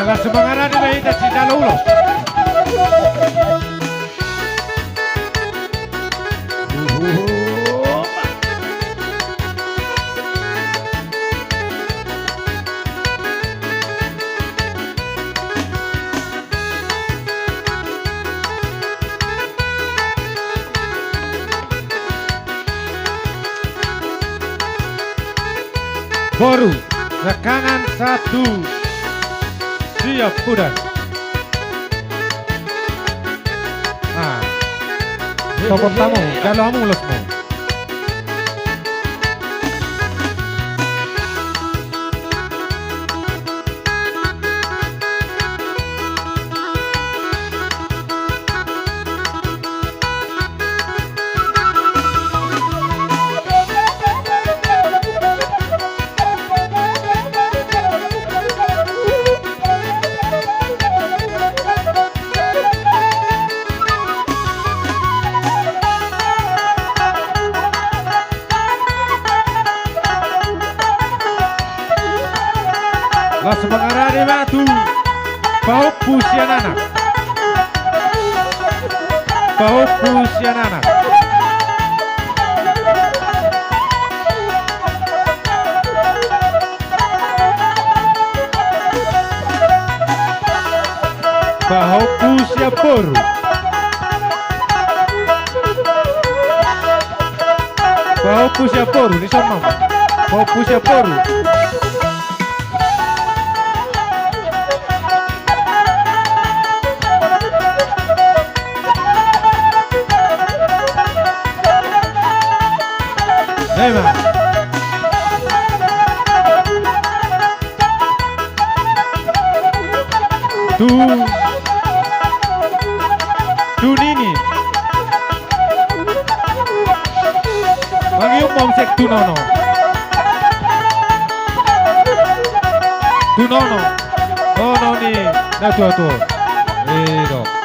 Langsung mengarah di kita cinta ulos. Boru, tekanan 1. Siap udah. Ah, topot tamu, kalau kamu mulutmu. Langsung mengarah di batu bau pusianana, bau pusianana. Bau pusia boru, bau pusia boru di sana, bau pusia boru. Memang tu nini bagi umum sek tu nono ni na tua itu